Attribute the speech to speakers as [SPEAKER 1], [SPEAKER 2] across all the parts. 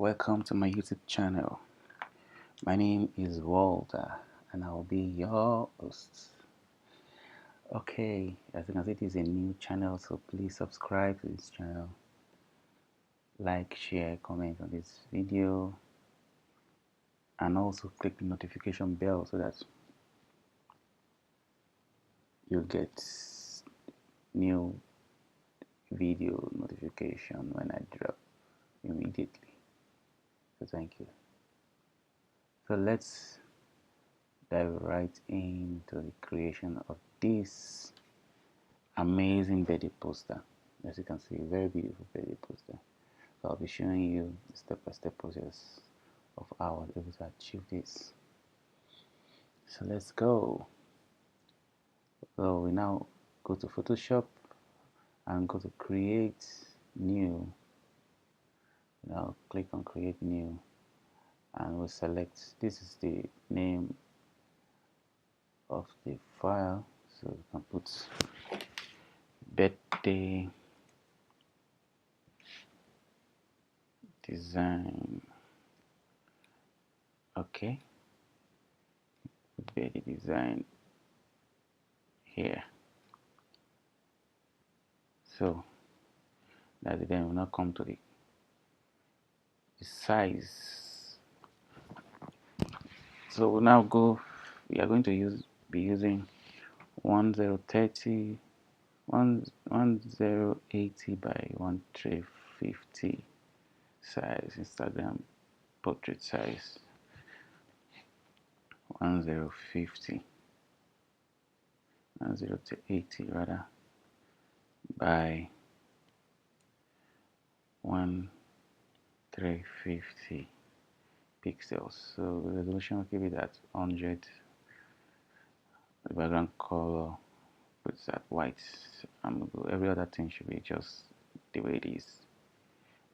[SPEAKER 1] welcome to my YouTube channel. My name is Walter and I'll be your host. Okay, as you can see, this is a new channel, so please subscribe to this channel. Like, share, comment on this video, and also click the notification bell so that you get new video notification when I drop immediately. So thank you. So let's dive right into the creation of this amazing birthday poster. As you can see, very beautiful birthday poster. So I'll be showing you the step-by-step process of how I was able to achieve this. So let's go. So we now go to Photoshop and go to create new. Now click on create new and we'll select, this is the name of the file, so you can put birthday design. Okay, birthday design here. So that then will now come to the size. So we'll now go, we are going to be using 1080 by 1350 size, Instagram portrait size, 1080 rather by 1350 pixels. So the resolution will keep it at 100. The background color puts that white. Every other thing should be just the way it is.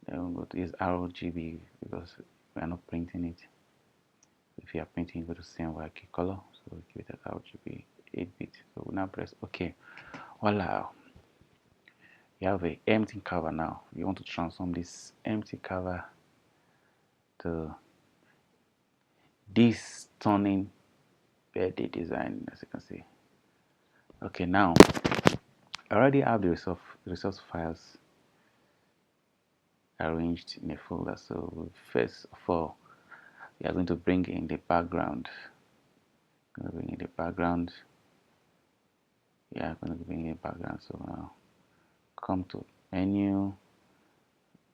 [SPEAKER 1] Then we'll go to use RGB because we are not printing it. If you are printing, you go to CMYK color. So we keep it at RGB 8-bit. So we now press OK. Voila! You have an empty cover now. You want to transform this empty cover to this stunning birthday design, as you can see. Okay, now I already have the resource files arranged in a folder. So first of all, we are going to bring in the background. I'm going to bring in the background. Yeah, I'm going to bring in the background. So now come to menu,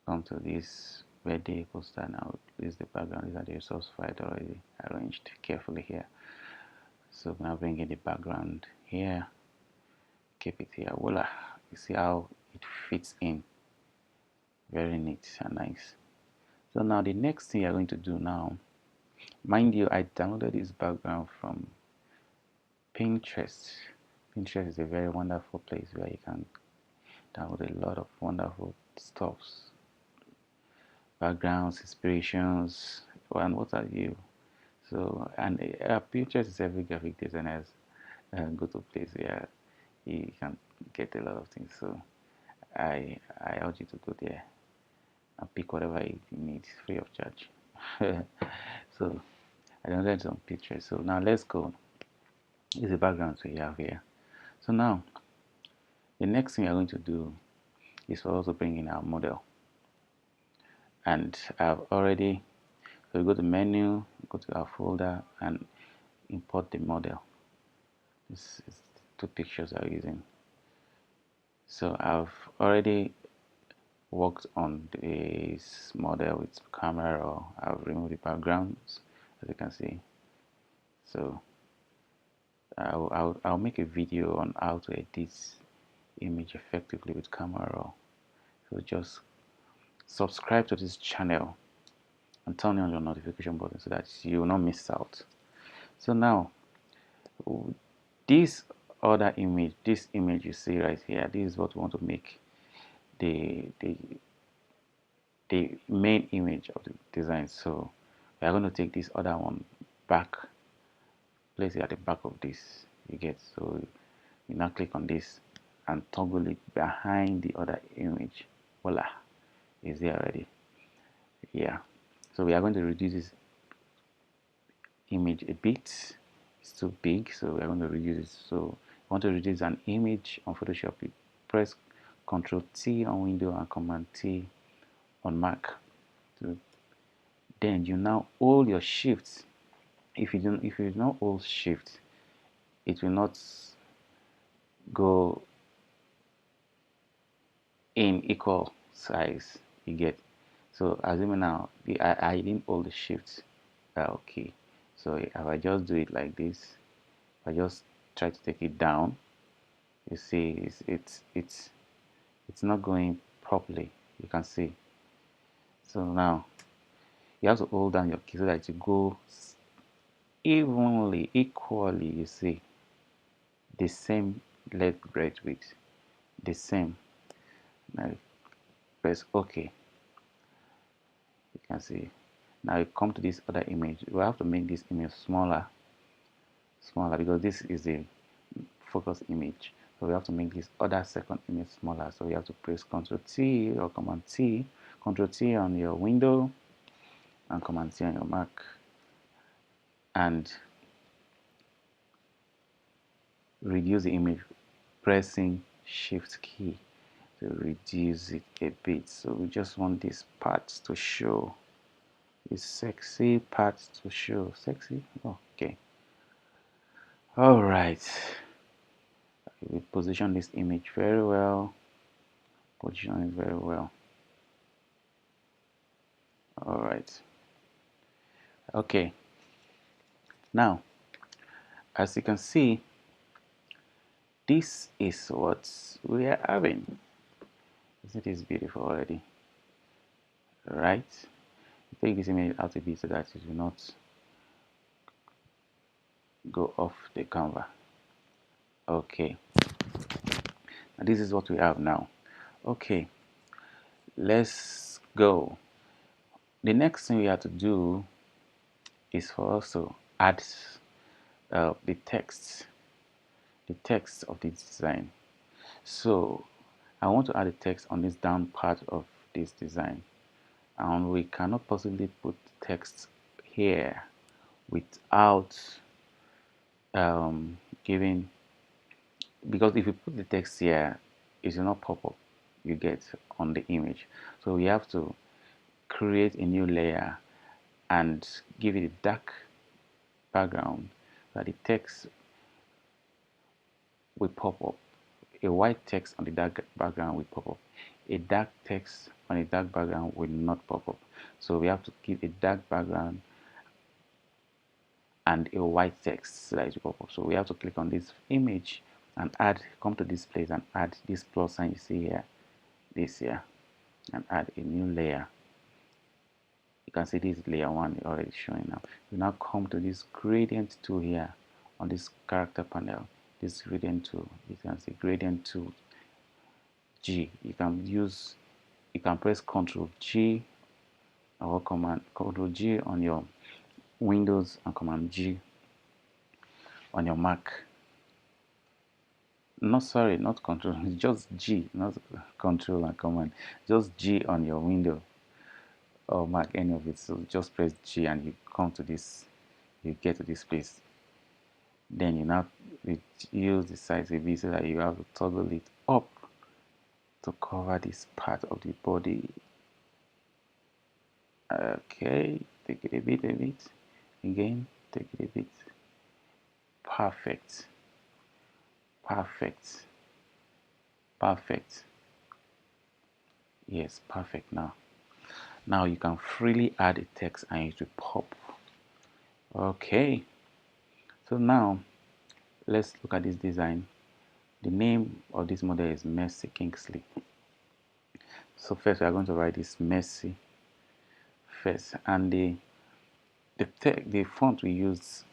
[SPEAKER 1] come to this birthday poster. Now this is the background. These are the resource files already arranged carefully here. So now bring in the background here, keep it here. Voila! You see how it fits in. Very neat and nice. So now the next thing you're going to do now, mind you, I downloaded this background from Pinterest. Pinterest is a very wonderful place where you can download a lot of wonderful stuffs, backgrounds, inspirations, and what have you. So, and Pinterest is every graphic designer's go-to place where you can get a lot of things. So I urge you to go there and pick whatever you need free of charge. So I downloaded some pictures. So now let's go. This is the background we have here. So now the next thing we are going to do is for us to bring in our model. And I've already, so we go to menu, go to our folder and import the model. This is the two pictures I'm using. So I've already worked on this model with camera raw. I've removed the backgrounds, as you can see. So I'll make a video on how to edit this image effectively with camera raw. So just subscribe to this channel and turn on your notification button so that you will not miss out. So now this other image, this image you see right here, this is what we want to make the main image of the design. So we are going to take this other one back, place it at the back of this, you get. So you now click on this and toggle it behind the other image. Voila, is there already. Yeah, So we are going to reduce this image a bit. It's too big, so we are going to reduce it. So I want to reduce an image on Photoshop. You press Ctrl T on Windows and Command T on Mac. So then you now hold your Shift. If you don't hold Shift, it will not go in equal size. You get. So assuming now I didn't hold the Shift key. So if I just do it like this, I just try to take it down. You see, it's not going properly. You can see. So now you have to hold down your key so that you go evenly, equally. You see, the same length, breadth, width, the same. Now press OK. You can see. Now you come to this other image. We have to make this image smaller, because this is a focus image. So we have to make this other second image smaller. So you have to press Ctrl T or Command T, Ctrl T on your window and Command T on your Mac, and reduce the image pressing Shift key to reduce it a bit. So we just want this part to show, this sexy part to show. Sexy? Okay. All right. We position this image very well. Position it very well. All right. Okay. Now, as you can see, this is what we are having. Isn't this beautiful already? Right? Take this image out a bit so that it will not go off the canvas. Okay. And this is what we have now. Okay. Let's go. The next thing we have to do is for us to add the text of the design. So I want to add a text on this down part of this design, and we cannot possibly put text here without giving, because if you put the text here, it will not pop up, you get, on the image. So we have to create a new layer and give it a dark background so that the text will pop up. A white text on the dark background will pop up. A dark text on a dark background will not pop up. So we have to give a dark background and a white text so that it will pop up. So we have to click on this image and come to this place and add this plus sign you see here, this here, and add a new layer. You can see this layer 1 already showing now. You now come to this gradient tool here on this character panel. This gradient tool, you can see gradient tool G. You can press Ctrl G or Ctrl G on your Windows and Command G on your Mac. No, sorry, not Control, just G, not Control and Command. Just G on your Windows or Mac, any of it. So just press G and you come to this, you get to this place. Then you now use the size a bit so that you have to toggle it up to cover this part of the body. Okay, take it a bit, again, take it a bit. Perfect, perfect, perfect. Yes, perfect. Now you can freely add a text and it will pop. Okay, so now let's look at this design. The name of this model is Mercy Kingsley. So first we are going to write this Mercy first, and the font we use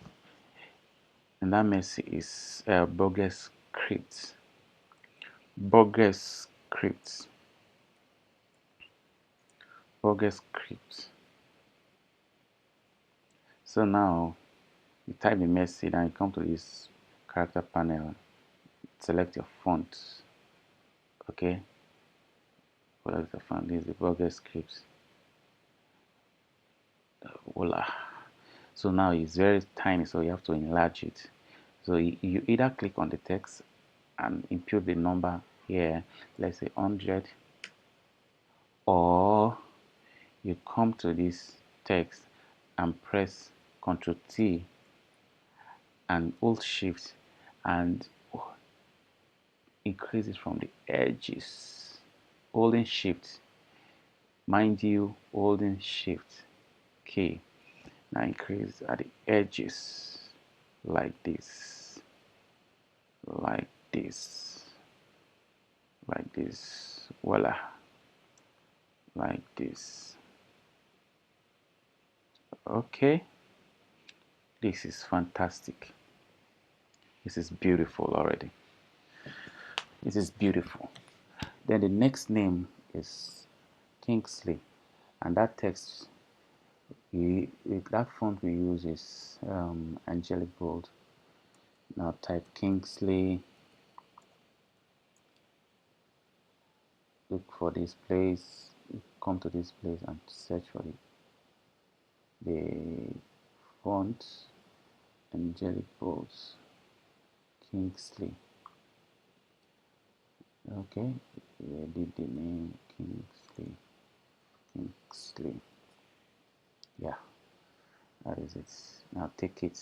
[SPEAKER 1] in that Mercy is Burgess Script. Burgess Script. Burgess Script. So now you type the Mercy, then you come to this character panel, select your font. Okay, select the font. This is the Burgess Script. voila. So now it's very tiny, so you have to enlarge it. So you either click on the text and input the number here, let's say 100, or you come to this text and press Ctrl T and hold Shift and increase it from the edges. Holding Shift, mind you, holding Shift key. Now increase at the edges like this, like this, like this, voila, like this. Okay, this is fantastic. This is beautiful already. This is beautiful. Then the next name is Kingsley, and that text, that font we use is angelic bold. Now type Kingsley, look for this place, come to this place and search for the font, angelic bold, Kingsley. Okay, we did the name Kingsley. Kingsley. Yeah, that is it. Now take it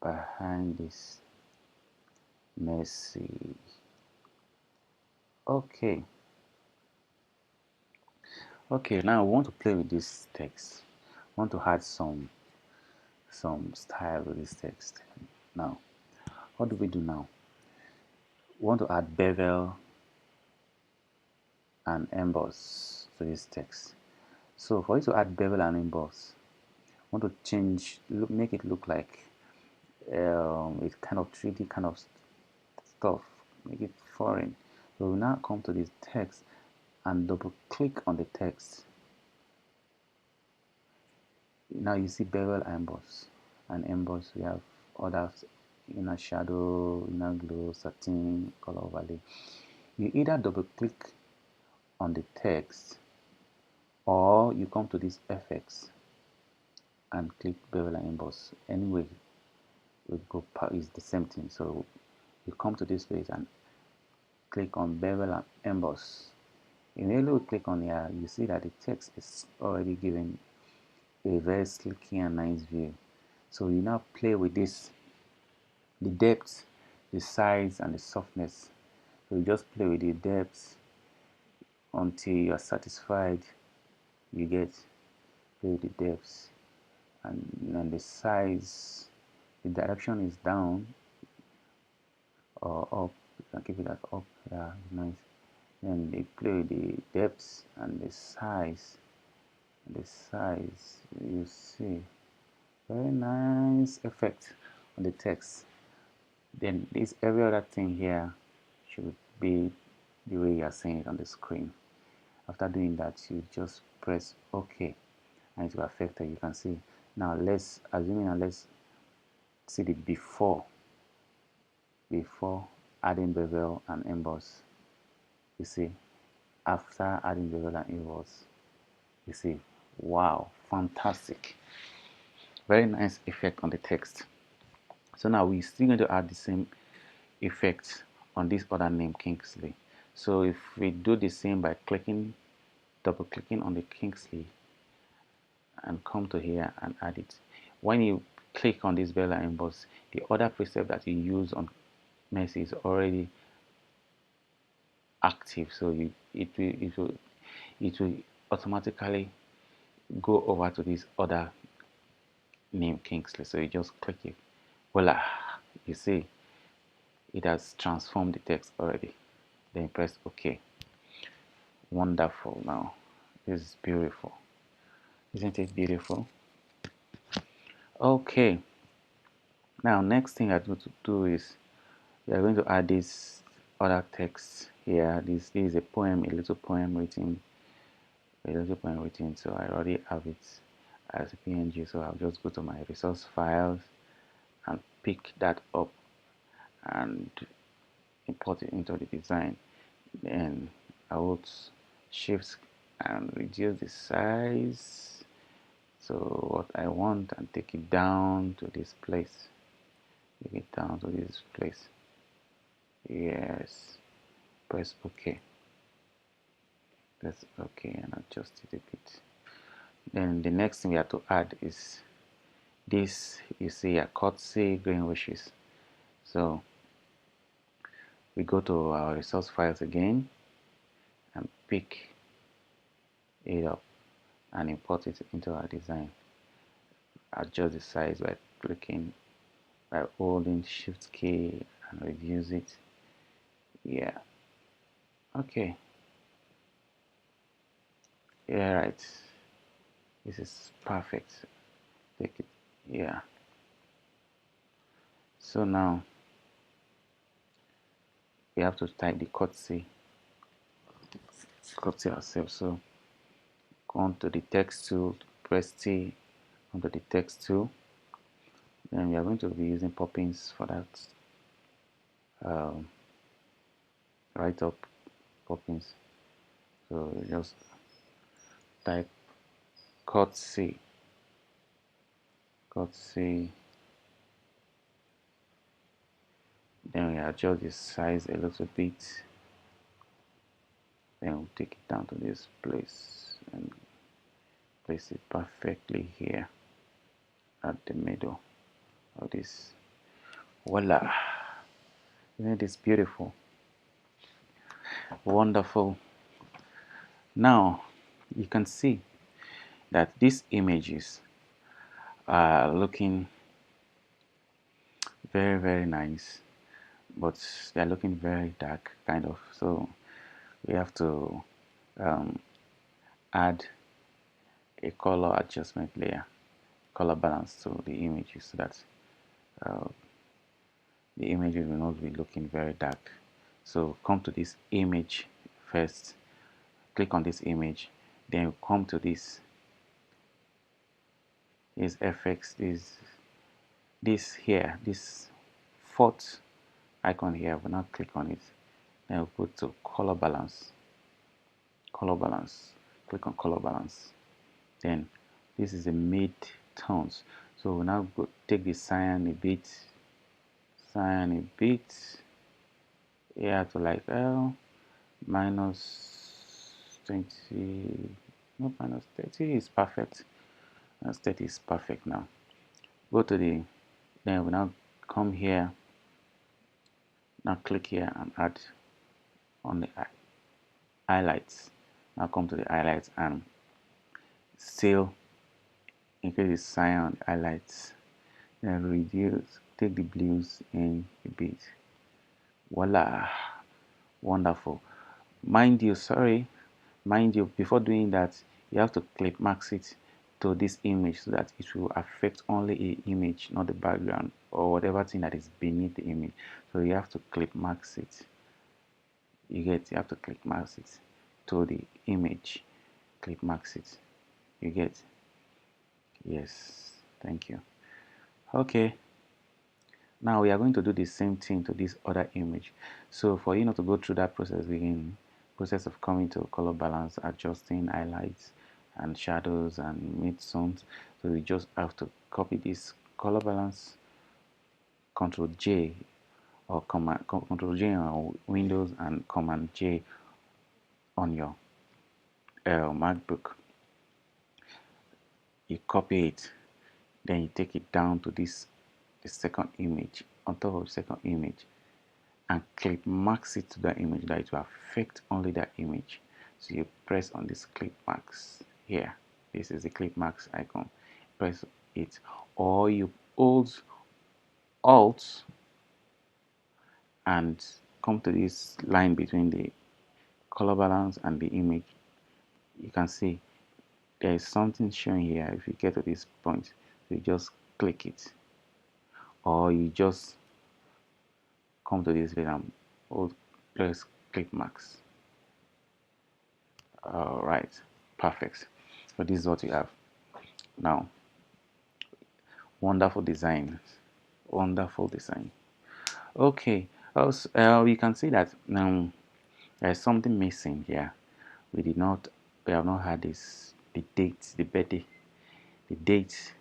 [SPEAKER 1] behind this Mercy. Okay. Okay, now we want to play with this text. We want to add some style with this text. Now, what do we do now? We want to add bevel and emboss to this text. So for you to add bevel and emboss, I want to make it look like it's kind of 3D kind of stuff, make it foreign. So we now come to this text and double click on the text. Now you see bevel emboss, and emboss we have others, inner shadow, inner glow, satin, color overlay. You either double click on the text or you come to this effects and click bevel and emboss. Anyway, we go is the same thing. So you come to this page and click on bevel and emboss. Immediately we click on here, you see that the text is already given a very sleeky and nice view. So you now play with this, the depth, the size and the softness. So you just play with the depth until you are satisfied. You get play with the depths and the size. The direction is down or up. You can keep it at up. Yeah, nice. Then they play with the depths and the size. The size, you see, very nice effect on the text. Then this every other thing here should be the way you are seeing it on the screen. After doing that, you just press OK and it will affect it. You can see. Now let's assume and let's see the before adding bevel and emboss. You see, after adding bevel and emboss, you see, wow, fantastic, very nice effect on the text. So now we're still going to add the same effect on this other name, Kingsley. So if we do the same by double clicking on the Kingsley and come to here and add it. When you click on this Bella emboss, the other preset that you use on Mercy is already active, so it will automatically go over to this other name, Kingsley. So you just click it, voila, you see it has transformed the text already. Then press OK. Wonderful. Now this is beautiful, isn't it beautiful? Okay, now next thing I'm going to do is we are going to add this other text here. This is a poem, a little poem written, so I already have it as a PNG, so I'll just go to my resource files and pick that up and import it into the design. Then I would shift and reduce the size So what I want, and take it down to this place. Take it down to this place. Yes. Press OK. Press OK and adjust it a bit. Then the next thing we have to add is this. You see a courtesy green wishes. So we go to our resource files again and pick it up and import it into our design. Adjust the size by clicking, by holding shift key and reduce it. Yeah. Okay. Yeah, right. This is perfect. Take it. Yeah. So now we have to type the courtesy ourselves. So go on to the text tool, press T onto the text tool. Then we are going to be using poppins for that. Write up poppins. So just type courtesy, courtesy. Then we adjust the size a little bit. Then we'll take it down to this place and place it perfectly here at the middle of this. Voila! Isn't this beautiful? Wonderful. Now you can see that these images are looking very nice, but they're looking very dark kind of. So we have to add a color adjustment layer, color balance to the images, so that the images will not be looking very dark. So come to this image first, click on this image, then come to this FX, this here, this fourth icon here. We'll now click on it, then we'll go to color balance, click on color balance. Then this is the mid tones, so we'll now go take the cyan a bit, here to like minus 20, no, minus 30 is perfect. Minus 30 is perfect. Now go to then we now come here, now click here and add on the highlights. Now come to the highlights and still increase the cyan on the highlights, then reduce, take the blues in a bit. Voila, wonderful. Mind you, before doing that, you have to clip max it to this image so that it will affect only the image, not the background or whatever thing that is beneath the image. So you have to clip max it. You have to clip max it to the image. Clip max it. You get? Yes. Thank you. Okay. Now we are going to do the same thing to this other image. So for you not to go through that process again, process of coming to color balance, adjusting highlights and shadows and mid-tones, so we just have to copy this color balance, Control J or Control J on Windows and Command J on your MacBook. You copy it, then you take it down to the second image, on top of the second image, and clip max it to that image, that it will affect only that image. So you press on this clip max here. This is the clip max icon. Press it, or you hold Alt and come to this line between the color balance and the image. You can see there is something showing here. If you get to this point, you just click it, or you just come to this bit and hold, press clip max. All right, perfect. So this is what you have now. Wonderful design, wonderful design. Okay, also, we can see that there's something missing here. We have not had the date, the birthday the date.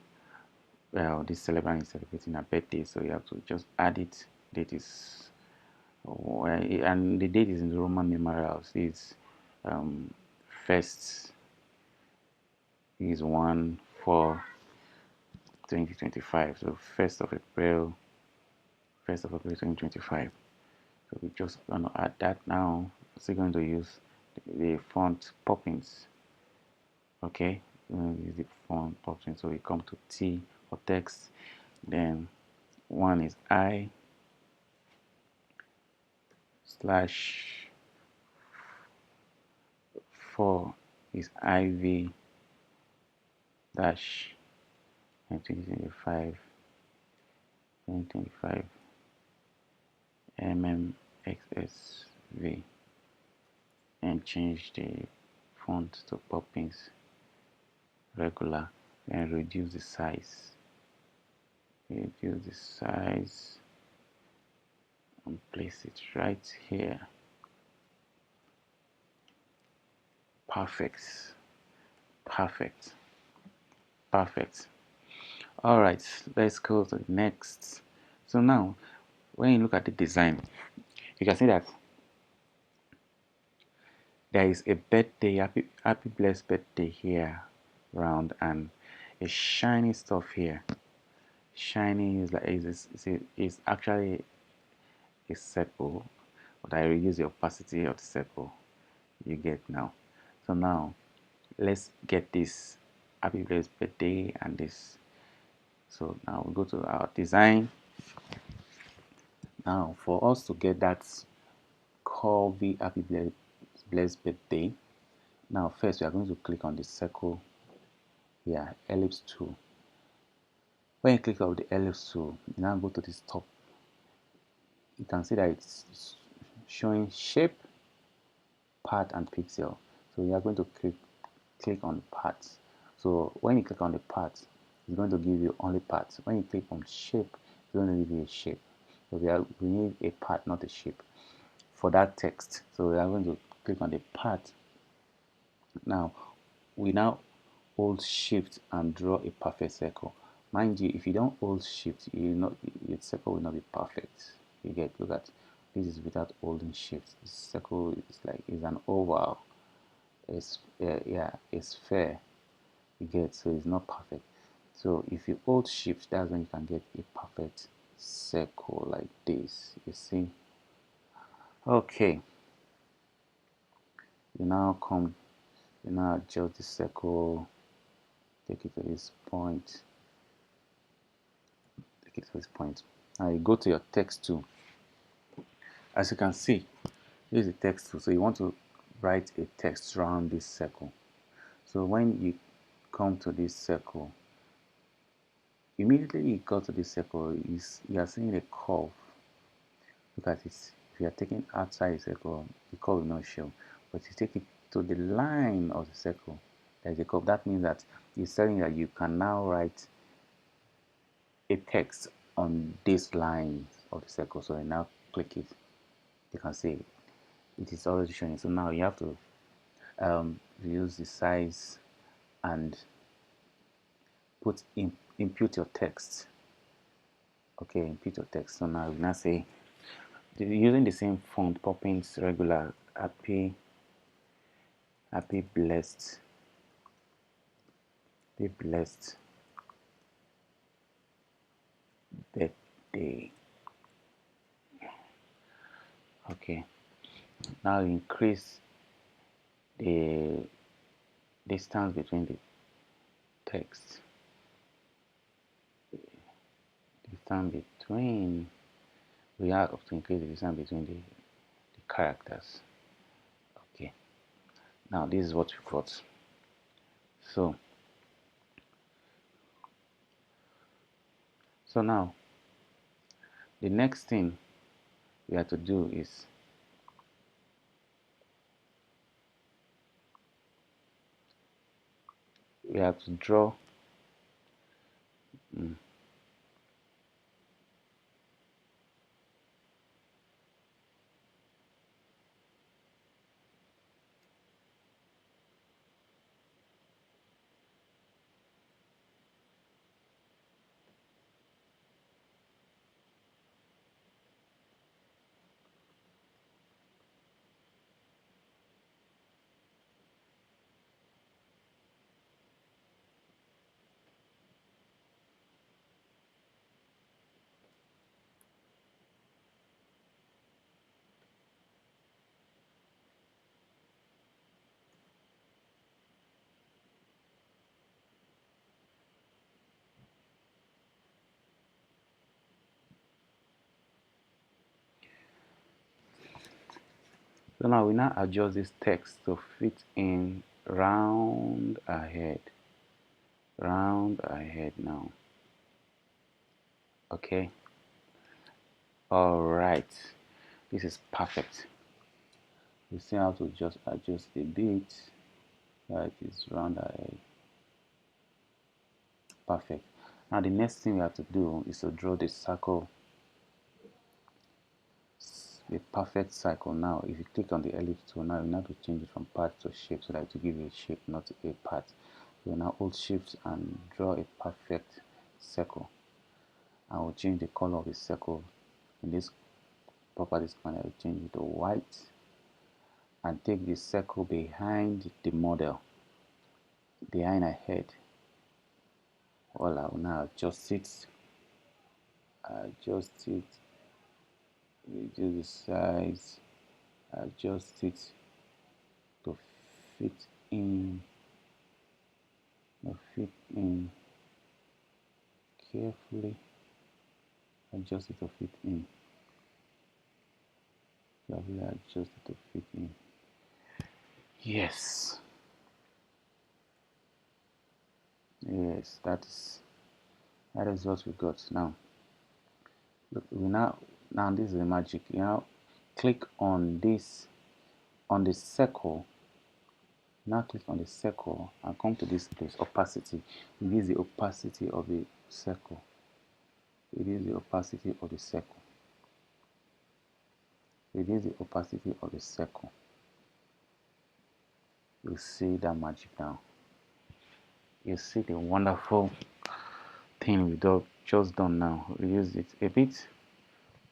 [SPEAKER 1] Well, this celebrant is celebrating a birthday, so you have to just add it. Date is and the date is in the Roman numerals. It's first is 1/4/2025. So first of April 2025. So we just gonna add that now. So we're going to use the font Poppins. Okay, use the font Poppins. So we come to T for text. Then one is I slash 4 is IV dash 2025 MMXSV, and change the font to Poppins regular, and reduce the size and place it right here. Perfect. All right, let's go to the next. So now when you look at the design, you can see that there is a birthday, happy blessed birthday here round, and a shiny stuff here. Shiny is like is actually a circle, but I reduce the opacity of the circle. You get now. So now let's get this happy blessed birthday and this. So now we go to our design. Now for us to get that curvy happy blessed birthday, now first we are going to click on the circle here, ellipse tool. When you click on the ellipse tool, you now go to this top. You can see that it's showing shape, path, and pixel. So you are going to click on paths. So when you click on the path, it's going to give you only paths. When you click on shape, it's going to give you a shape. So we need a path, not a shape, for that text. So we are going to click on the path. Now we hold shift and draw a perfect circle. Mind you, if you don't hold shift, your circle will not be perfect. You get, look at this is without holding shift. This circle is an oval. It's it's fair. You get, so it's not perfect. So if you hold shift, that's when you can get a perfect circle like this. You see? Okay. You now adjust the circle, take it to this point. Now you go to your text tool. As you can see, this is the text tool. So you want to write a text around this circle. So when you come to this circle, immediately you go to this circle, you are seeing a curve. Look at this. If you are taking outside the circle, the curve will not show. But you take it to the line of the circle, there's a curve. That means that it's telling you that you can now write a text on this line of the circle. So I now click it. You can see it is already showing. So now you have to use the size and input your text. Okay, input your text. So now we now say, using the same font, Poppins regular, happy blessed birthday. Okay, now increase the distance between the text. We have to increase the distance between the characters. Okay, now this is what we got. So now the next thing we have to do is we have to draw So now we now adjust this text to fit in round ahead now. Okay, all right, this is perfect. We see how to just adjust a bit. That is round ahead. Perfect. Now the next thing we have to do is to draw the circle, the perfect circle. Now if you click on the ellipse tool, now you have to change it from path to shape so that to give you a shape, not a path. So now hold shift and draw a perfect circle. I will change the color of the circle. In this properties panel, I will change it to white and take the circle behind the model, behind her head. All I will now adjust it, reduce the size, adjust it to fit in, carefully, adjust it to fit in, carefully adjust it to fit in. Yes, yes, that is what we got. Now look, now this is the magic. You now click on this, on the circle. Now click on the circle and come to this place, opacity. It is the opacity of the circle. It is the opacity of the circle. It is the opacity of the circle. You see that magic now. You see the wonderful thing we just done now. We use it a bit.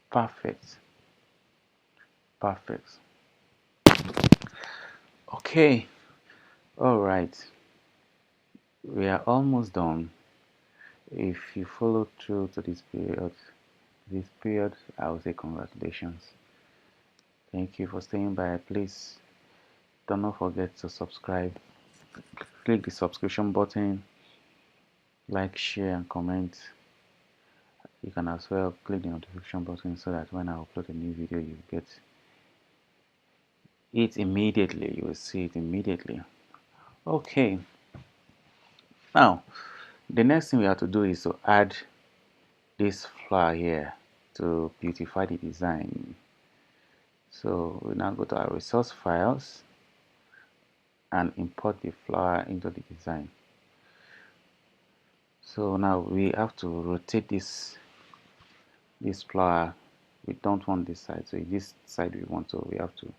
[SPEAKER 1] Perfect. Perfect. Okay. All right. We are almost done. If you follow through to this period, I will say congratulations. Thank you for staying by. Please do not forget to subscribe. Click the subscription button, like, share, and comment. You can as well click the notification button so that when I upload a new video, you get it immediately. You will see it immediately. Okay. Now, the next thing we have to do is to add this flower here to beautify the design. So we now go to our resource files and import the flower into the design. So now we have to rotate this flower. We don't want this side, so this side we want, so we have to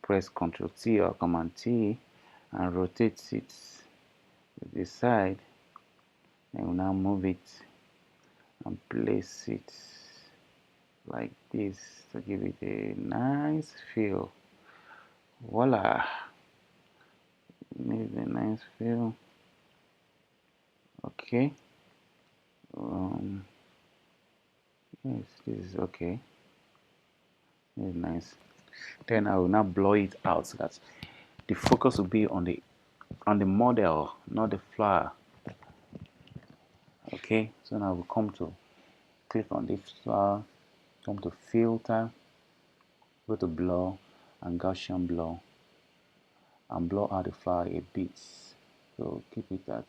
[SPEAKER 1] press Ctrl T or Command T and rotate it to this side, and we'll now move it and place it like this to give it a nice feel. Voila, give it a nice feel. Okay, yes, this is okay. This is nice. Then I will now blow it out so that the focus will be on the model, not the flower. Okay, so now we'll come to click on this flower, come to filter, go to blur and Gaussian blur, and blur out the flower a bit. So keep it at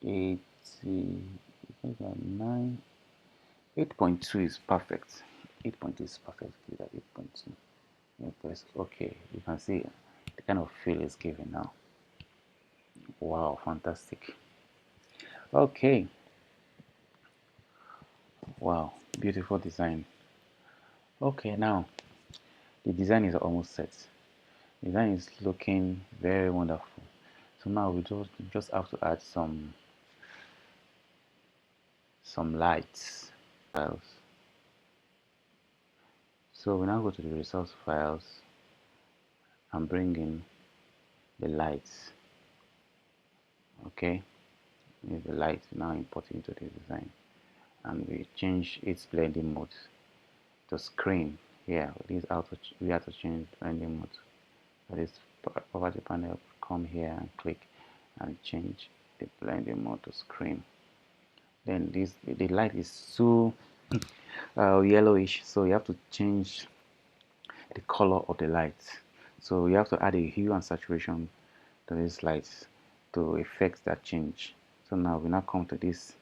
[SPEAKER 1] 80, keep it at 9. 8.2 is perfect. 8.2 is perfect. Keep it at 8.2. Press OK. You can see the kind of feel it's giving now. Wow, fantastic. Okay. Wow, beautiful design. Okay, now the design is almost set. The design is looking very wonderful. So now we just have to add some lights files. So we now go to the resource files and bring in the lights. Okay, the light now import into the design, and we change its blending mode to screen. Here, we have to change blending mode. That is property panel. Come here and click and change the blending mode to screen. Then the light is so yellowish, so you have to change the color of the light. So you have to add a hue and saturation to these lights to effect that change. So now we now come to this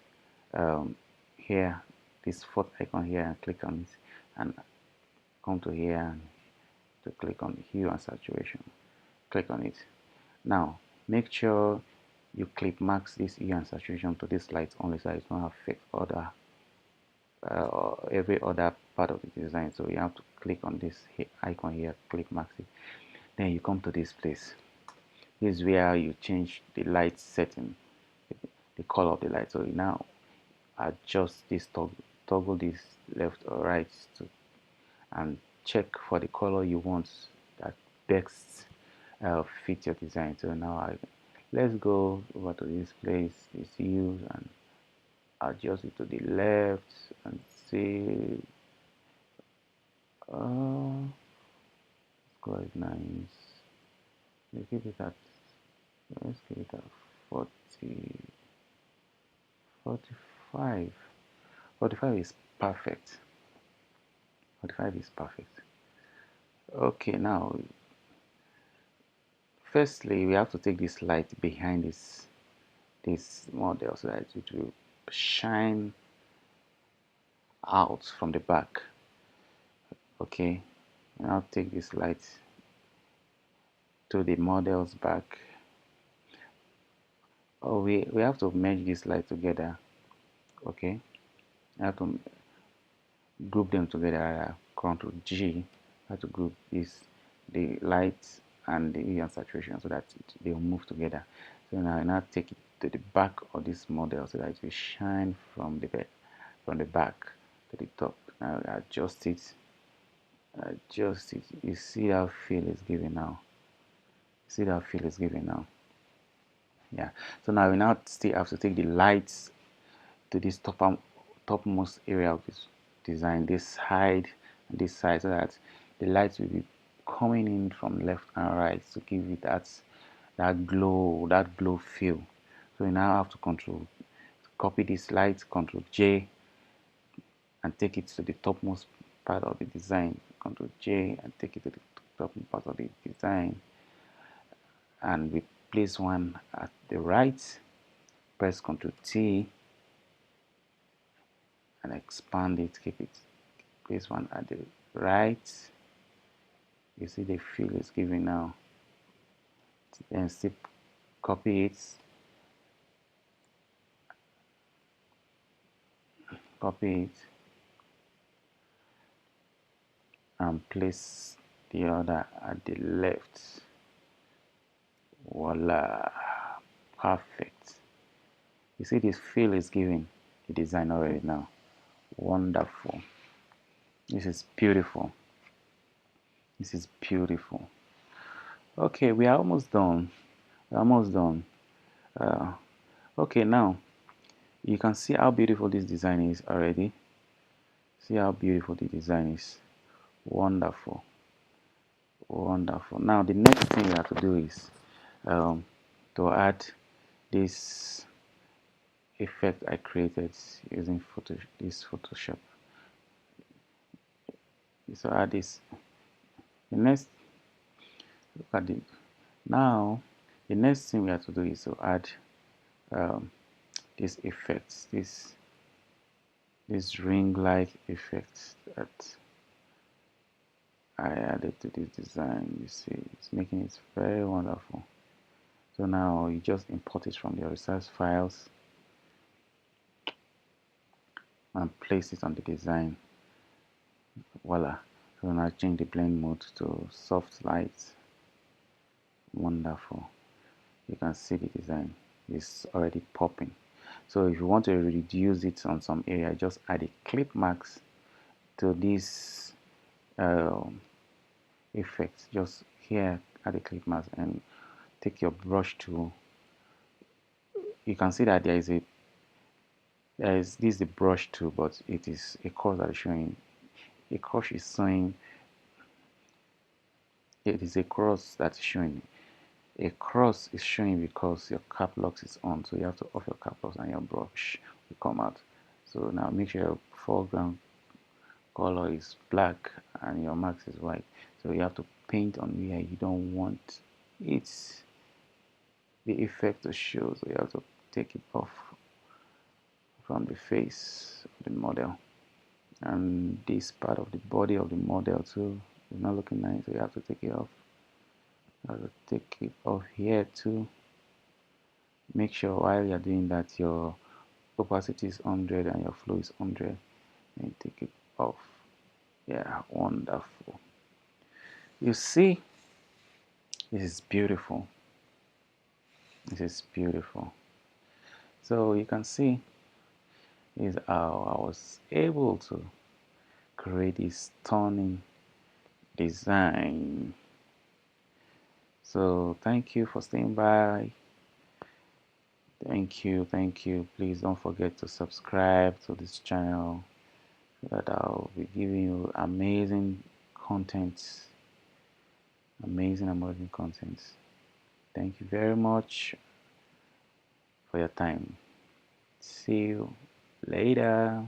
[SPEAKER 1] here, this fourth icon here, and click on it, and come to here and to click on hue and saturation. Click on it. Now make sure you clip max this hue and saturation to this light only, so it won't affect other every other part of the design. So you have to click on this icon here, click max it. Then you come to this place. This is where you change the light setting, the color of the light. So you now adjust this toggle this left or right to, and check for the color you want that best fit your design. So now let's go over to this place, this hue, and adjust it to the left and see. Quite nice. Let's give it at, let's give it at 40, 45. 45 is perfect. 45 is perfect. Okay, now firstly we have to take this light behind this model so that it will shine out from the back. Okay, now take this light to the model's back. Oh, we have to merge this light together. Okay, I have to group them together. Ctrl G, I have to group this, the light and the hue and saturation, so that they will move together. So now I now take it to the back of this model so that it will shine from the back to the top. Now adjust it, adjust it. You see how feel is giving now. See how feel is giving now. Yeah. So now we now still have to take the lights to this topmost area of this design, this side and this side, so that the lights will be coming in from left and right to give it that glow feel. So we now have to copy this light, Ctrl J, and take it to the topmost part of the design. Ctrl J and take it to the topmost part of the design, and we place one at the right. Press Ctrl T and expand it. Keep it. Place one at the right. You see the feel it's giving now. Then still copy it. Copy it. And place the other at the left. Voila, perfect. You see this feel is giving the design already now. Wonderful. This is beautiful. This is beautiful. Okay, we are almost done. We're almost done. Okay, now you can see how beautiful this design is already. See how beautiful the design is. Wonderful. Wonderful. Now the next thing we have to do is to add this effect I created using this Photoshop. So add this. The next, look at it. Now the next thing we have to do is to add this effect, this ring-like effect that I added to this design. You see, it's making it very wonderful. So now you just import it from the resource files and place it on the design. Voila. So now change the blend mode to soft light. Wonderful. You can see the design is already popping. So if you want to reduce it on some area, just add a clip mask to this effect. Just here, add a clip mask and take your brush tool. You can see that there is this is the brush tool, but it is a cross that is showing. A cross is showing. It is a cross that is showing. A cross is showing because your cap lock is on, so you have to off your cap lock and your brush will come out. So now make sure your foreground color is black and your mask is white. So you have to paint on where you don't want it, the effect to show. So you have to take it off from the face of the model. And this part of the body of the model too is not looking nice, so you have to take it off. You have to take it off here too. Make sure while you're doing that your opacity is 100 and your flow is 100, and take it off. Yeah, wonderful. You see, this is beautiful. This is beautiful. So you can see is how I was able to create this stunning design. So thank you for staying by. Thank you, thank you. Please don't forget to subscribe to this channel so that I'll be giving you amazing content. Amazing content. Thank you very much for your time. See you later.